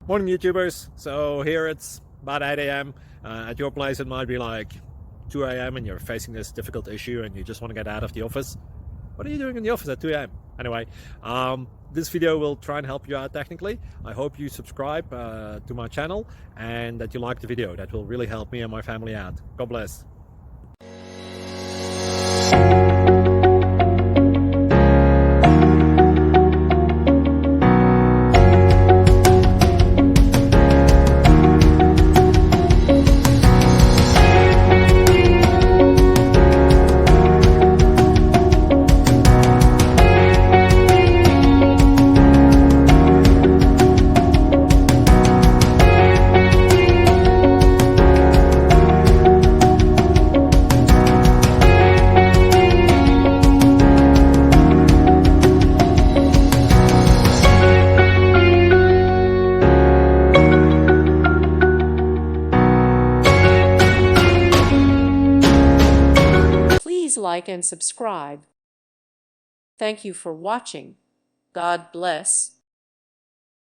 Morning YouTubers. So here it's about 8 a.m. At your place it might be like 2 a.m. and you're facing this difficult issue and you just want to get out of the office. What are you doing in the office at 2 a.m.? Anyway, this video will try and help you out technically. I hope you subscribe to my channel and that you like the video. That will really help me and my family out. God bless. Please like and subscribe. Thank you for watching. God bless.